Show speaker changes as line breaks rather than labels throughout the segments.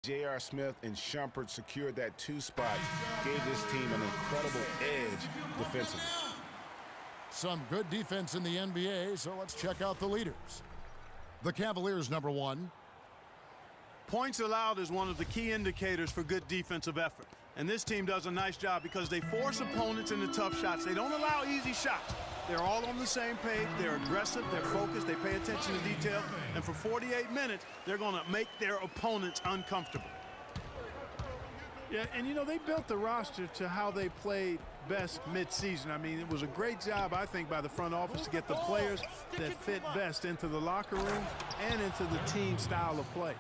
J.R. Smith and Shumpert secured that 2 spot, gave this team an incredible edge defensively.
Some good defense in the NBA, so let's check out the leaders. The Cavaliers, number 1.
Points allowed is one of the key indicators for good defensive effort. And this team does a nice job because they force opponents into tough shots. They don't allow easy shots. They're all on the same page. They're aggressive. They're focused. They pay attention to detail. And for 48 minutes, they're going to make their opponents uncomfortable.
Yeah, and you know, they built the roster to how they played best mid-season. I mean, it was a great job, I think, by the front office to get the players that fit best into the locker room and into the team style of play.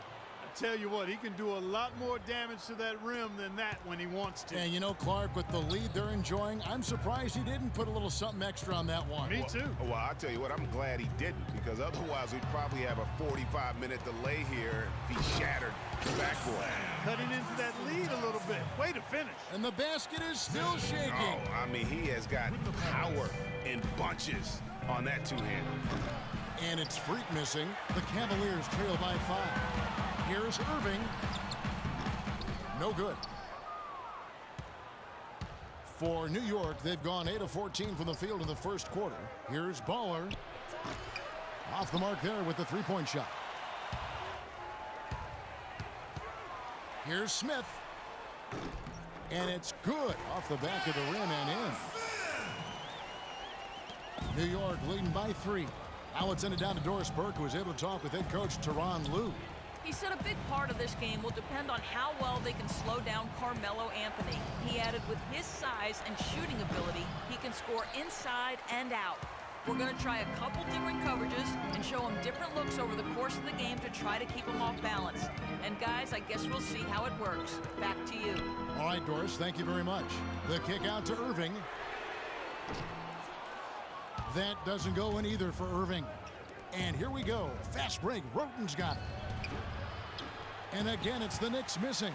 Tell you what, he can do a lot more damage to that rim than that when he wants to.
And you know, Clark, with the lead they're enjoying, I'm surprised he didn't put a little something extra on that one.
Me too.
Well, I'll tell you what, I'm glad he didn't, because otherwise we'd probably have a 45-minute delay here if he shattered the backboard.
Cutting into that lead a little bit. Way to finish.
And the basket is still shaking.
Oh, I mean, he has got power in bunches on that two-hand.
And it's Freak missing. The Cavaliers trail by 5. Here's Irving. No good. For New York, they've gone 8 of 14 from the field in the first quarter. Here's Baller. Off the mark there with the three-point shot. Here's Smith. And it's good off the back of the rim and in. New York leading by 3. Now it's ended down to Doris Burke, who was able to talk with head coach Tyronn Lue.
He said a big part of this game will depend on how well they can slow down Carmelo Anthony. He added with his size and shooting ability, he can score inside and out. We're going to try a couple different coverages and show him different looks over the course of the game to try to keep him off balance. And guys, I guess we'll see how it works. Back to you.
All right, Doris, thank you very much. The kick out to Irving. That doesn't go in either for Irving. And here we go. Fast break. Roten's got it. And again, it's the Knicks missing.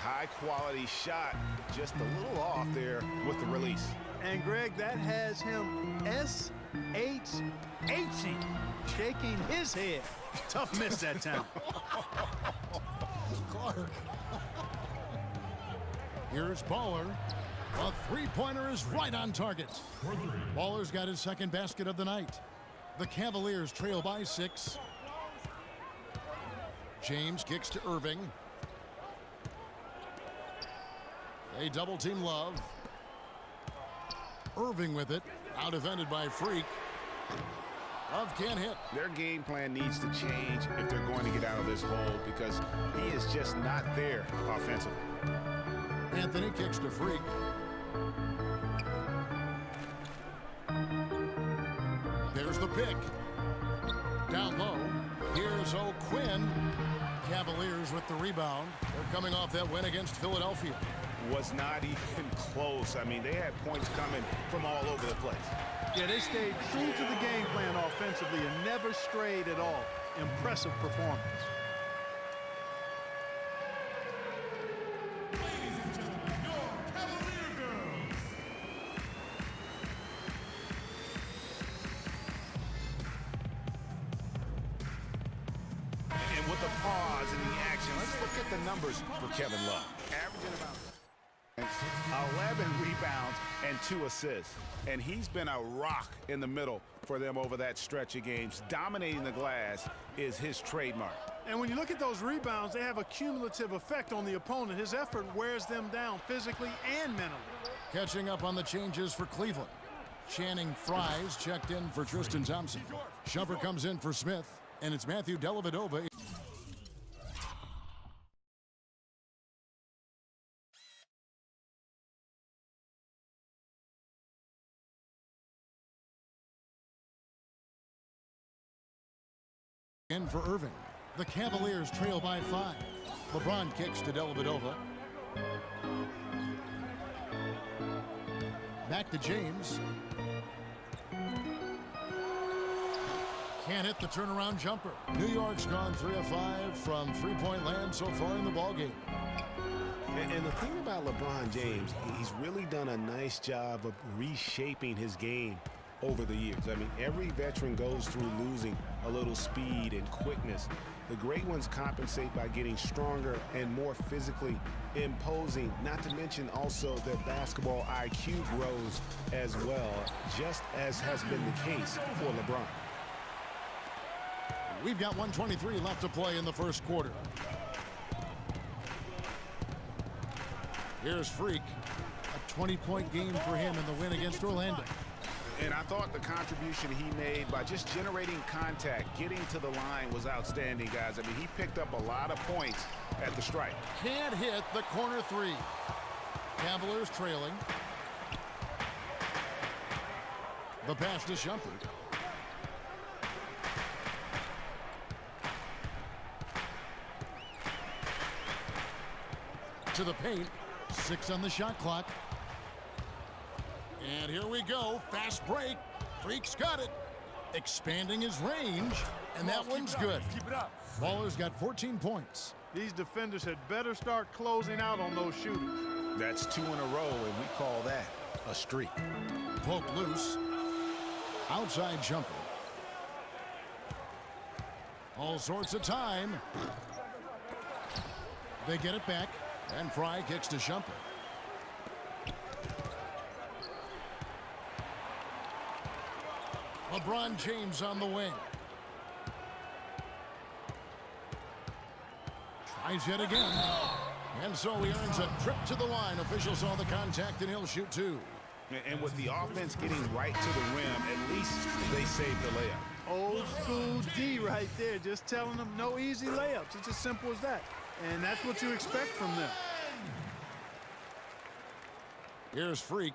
High-quality shot, just a little off there with the release.
And, Greg, that has him S-H-H-ing, shaking his head.
Tough miss that time.
Clark. Here's Baller. A three-pointer is right on target. Baller's got his second basket of the night. The Cavaliers trail by 6. James kicks to Irving. They double-team Love. Irving with it. Out-defended by Freak. Love can't hit.
Their game plan needs to change if they're going to get out of this hole, because he is just not there offensively.
Anthony kicks to Freak. There's the pick. Down low. Here's O'Quinn. Cavaliers with the rebound. They're coming off that win against Philadelphia.
Was not even close. I mean, they had points coming from all over the place.
Yeah, they stayed true to the game plan offensively and never strayed at all. Impressive performance.
Ladies and gentlemen, your Cavalier girls.
And with the pause in the action, let's look at the numbers for Kevin Love. Averaging about 11 rebounds and 2 assists. And he's been a rock in the middle for them over that stretch of games. Dominating the glass is his trademark.
And when you look at those rebounds, they have a cumulative effect on the opponent. His effort wears them down physically and mentally.
Catching up on the changes for Cleveland. Channing Fries checked in for Tristan Thompson. Shumpert comes in for Smith. And it's Matthew Dellavedova. In for Irving. The Cavaliers trail by 5. LeBron kicks to Dellavedova. Back to James. Can't hit the turnaround jumper. New York's gone 3 of 5 from three-point land so far in the ballgame.
And the thing about LeBron James, he's really done a nice job of reshaping his game over the years. I mean, every veteran goes through losing a little speed and quickness. The great ones compensate by getting stronger and more physically imposing, not to mention also their basketball IQ grows as well, just as has been the case for LeBron.
We've got 1:23 left to play in the first quarter. Here's Freak. A 20-point game for him in the win against Orlando.
And I thought the contribution he made by just generating contact, getting to the line was outstanding, guys. I mean, he picked up a lot of points at the stripe.
Can't hit the corner three. Cavaliers trailing. The pass to Shumpert. To the paint. 6 on the shot clock. And here we go. Fast break. Freak's got it. Expanding his range. And that one's good.
Keep it up.
Baller's got 14 points.
These defenders had better start closing out on those shooters.
That's 2 in a row, and we call that a streak.
Poke loose. Outside jumper. All sorts of time. They get it back. And Fry kicks to Shumpert. LeBron James on the wing. Tries yet again. And so he earns a trip to the line. Officials saw the contact and he'll shoot 2.
And with the offense getting right to the rim, at least they saved the layup.
Old school D right there, just telling them no easy layups. It's as simple as that. And that's what you expect from them.
Here's Freak.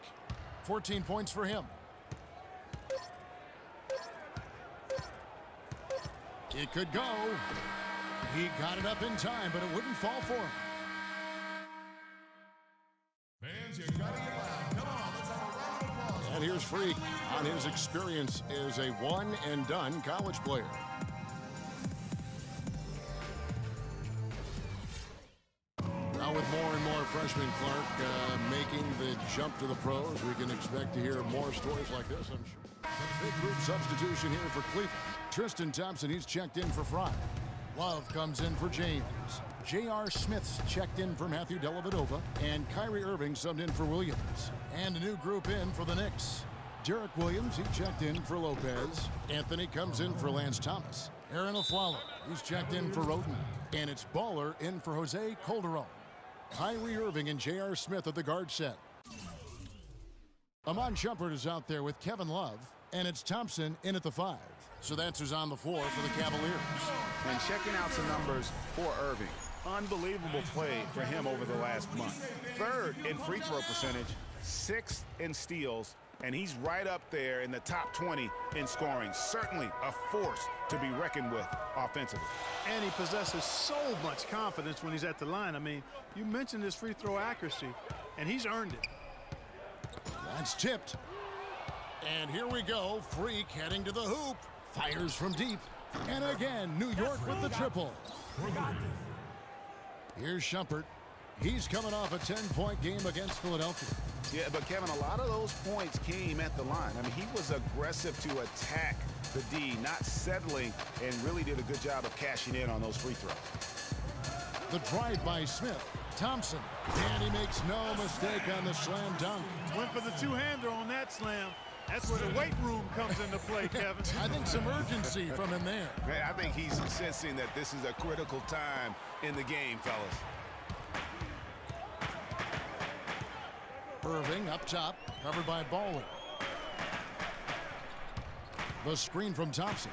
14 points for him. It could go. He got it up in time, but it wouldn't fall for him.
Fans, you gotta get loud. Come on, let's have a round of applause.
And here's Freak on his experience as a one-and-done college player. Now with more and more freshmen, Clark, making the jump to the pros, we can expect to hear more stories like this, I'm sure. Big group substitution here for Cleveland. Tristan Thompson, he's checked in for Fry. Love comes in for James. J.R. Smith's checked in for Matthew Dellavedova. And Kyrie Irving subbed in for Williams. And a new group in for the Knicks. Derek Williams, he checked in for Lopez. Anthony comes in for Lance Thomas. Aaron Aflalo, he's checked in for Roden. And it's Baller in for Jose Calderon. Kyrie Irving and J.R. Smith at the guard set. Amon Shumpert is out there with Kevin Love. And it's Thompson in at the 5. So that's who's on the floor for the Cavaliers.
And checking out some numbers for Irving. Unbelievable play for him over the last month. 3rd in free throw percentage, 6th in steals, and he's right up there in the top 20 in scoring. Certainly a force to be reckoned with offensively.
And he possesses so much confidence when he's at the line. I mean, you mentioned his free throw accuracy, and he's earned it.
That's tipped. And here we go. Freak heading to the hoop. Fires from deep. And again, New York with the triple. Here's Shumpert. He's coming off a 10-point game against Philadelphia.
Yeah, but Kevin, a lot of those points came at the line. I mean, he was aggressive to attack the D, not settling, and really did a good job of cashing in on those free throws.
The drive by Smith. Thompson. And he makes no mistake on the slam dunk.
Went for the two-hander on that slam. That's where the weight room comes into play, Kevin.
I think some urgency from him there.
I think he's sensing that this is a critical time in the game, fellas.
Irving up top, covered by Baller. The screen from Thompson.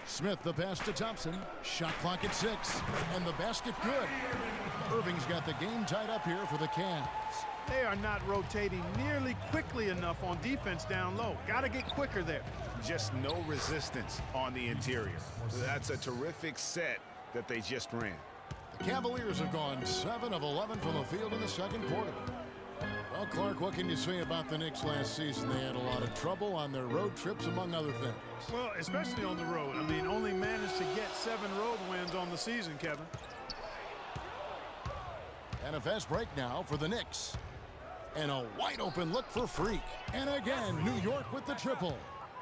Smith, the pass to Thompson. Shot clock at 6. And the basket good. Irving's got the game tied up here for the Cavs.
They are not rotating nearly quickly enough on defense down low. Got to get quicker there.
Just no resistance on the interior. That's a terrific set that they just ran.
The Cavaliers have gone 7 of 11 from the field in the second quarter. Well, Clark, what can you say about the Knicks last season? They had a lot of trouble on their road trips, among other things.
Well, especially on the road. I mean, only managed to get 7 road wins on the season, Kevin.
And a fast break now for the Knicks. And a wide open look for Freak. And again, New York with the triple.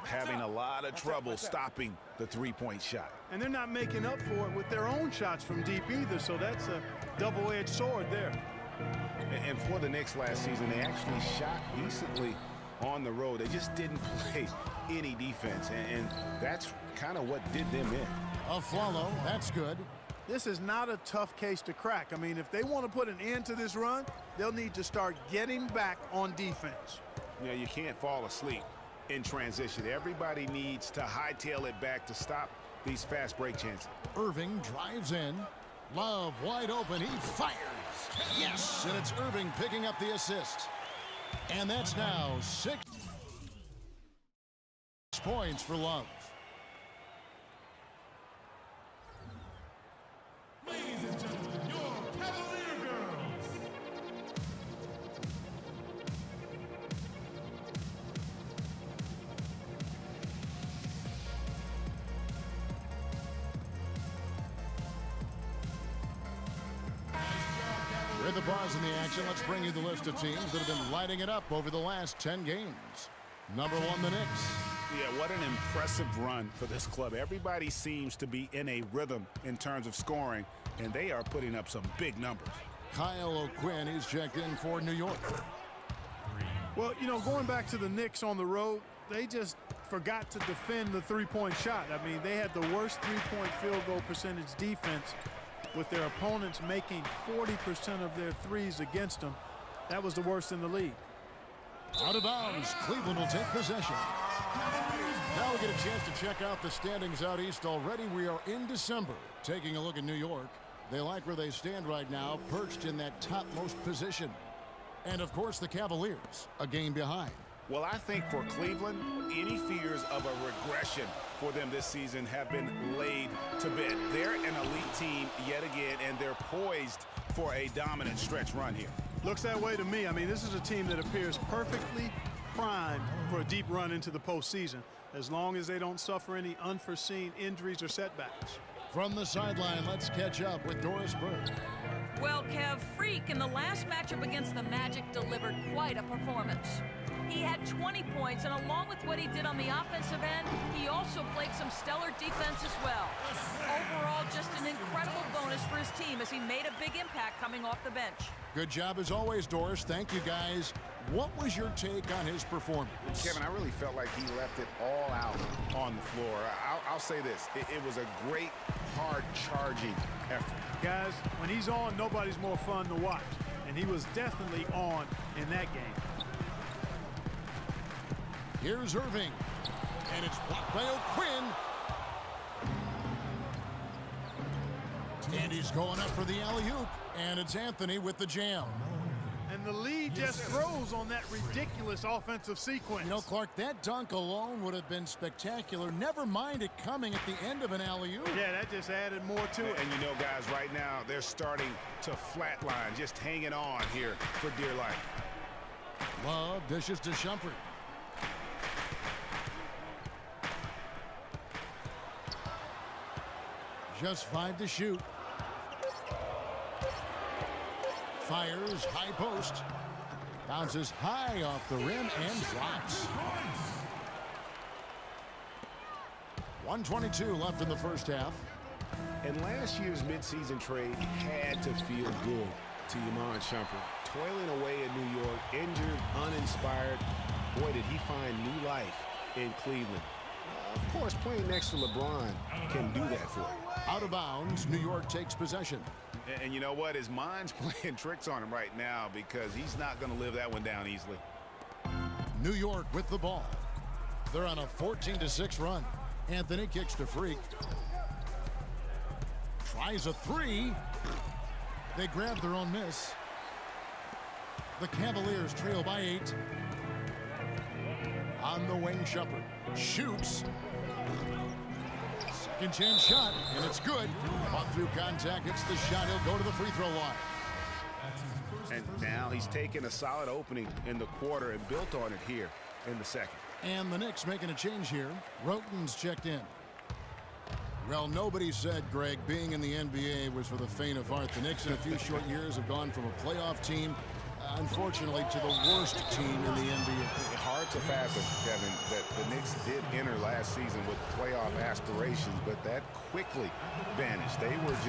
Having a lot of trouble stopping the three-point shot.
And they're not making up for it with their own shots from deep either, so that's a double-edged sword there.
And for the Knicks last season, they actually shot decently on the road. They just didn't play any defense, and that's kind of what did them in.
A follow, that's good.
This is not a tough case to crack. I mean, if they want to put an end to this run, they'll need to start getting back on defense.
You know, you can't fall asleep in transition. Everybody needs to hightail it back to stop these fast break chances.
Irving drives in. Love wide open. He fires. Yes, and it's Irving picking up the assist. And that's now 6 points for Love.
Ladies and gentlemen, your Cavalier Girls.
With the pause in the action, let's bring you the list of teams that have been lighting it up over the last 10 games. Number 1, the Knicks.
Yeah, what an impressive run for this club. Everybody seems to be in a rhythm in terms of scoring, and they are putting up some big numbers.
Kyle O'Quinn, he's checked in for New York.
Well, you know, going back to the Knicks on the road, they just forgot to defend the three-point shot. I mean, they had the worst three-point field goal percentage defense with their opponents making 40% of their threes against them. That was the worst in the league.
Out of bounds, Cleveland will take possession. Now we get a chance to check out the standings out east already. We are in December. Taking a look at New York. They like where they stand right now, perched in that topmost position. And of course the Cavaliers, a game behind.
Well, I think for Cleveland, any fears of a regression for them this season have been laid to bed. They're an elite team yet again, and they're poised for a dominant stretch run here.
Looks that way to me. I mean, this is a team that appears perfectly primed for a deep run into the postseason, as long as they don't suffer any unforeseen injuries or setbacks.
From the sideline, let's catch up with Doris Burke.
Well, Kev, Freak in the last matchup against the Magic delivered quite a performance. He had 20 points, and along with what he did on the offensive end, he also played some stellar defense as well. Overall, just an incredible bonus for his team as he made a big impact coming off the bench.
Good job as always, Doris. Thank you, guys. What was your take on his performance?
Kevin, I really felt like he left it all out on the floor. I'll say this. It was a great, hard-charging effort.
Guys, when he's on, nobody's more fun to watch. And he was definitely on in that game.
Here's Irving. And it's blocked by O'Quinn. And he's going up for the alley-oop. And it's Anthony with the jam.
And the lead just grows on that ridiculous offensive sequence.
You know, Clark, that dunk alone would have been spectacular. Never mind it coming at the end of an alley-oop.
Yeah, that just added more to it.
And you know, guys, right now, they're starting to flatline, just hanging on here for dear life.
Love dishes to Shumpert. Just 5 to shoot. Fires, high post. Bounces high off the rim and drops. 1:22 left in the first half.
And last year's midseason trade had to feel good to Iman Shumpert. Toiling away in New York, injured, uninspired. Boy, did he find new life in Cleveland. Of course, playing next to LeBron can do that for him.
Out of bounds, New York takes possession.
And you know what? His mind's playing tricks on him right now because he's not going to live that one down easily.
New York with the ball. They're on a 14-6 run. Anthony kicks to Freak. Tries a three. They grab their own miss. The Cavaliers trail by 8. On the wing, Shumpert shoots. Second chance shot, and it's good. Fought through contact, hits the shot. He'll go to the free throw line.
And now he's taken a solid opening in the quarter and built on it here in the second.
And the Knicks making a change here. Roten's checked in. Well, nobody said, Greg, being in the NBA was for the faint of heart. The Knicks in a few short years have gone from a playoff team unfortunately, to the worst team in the NBA.
Hard to fathom, Kevin, that the Knicks did enter last season with playoff aspirations, but that quickly vanished. They were just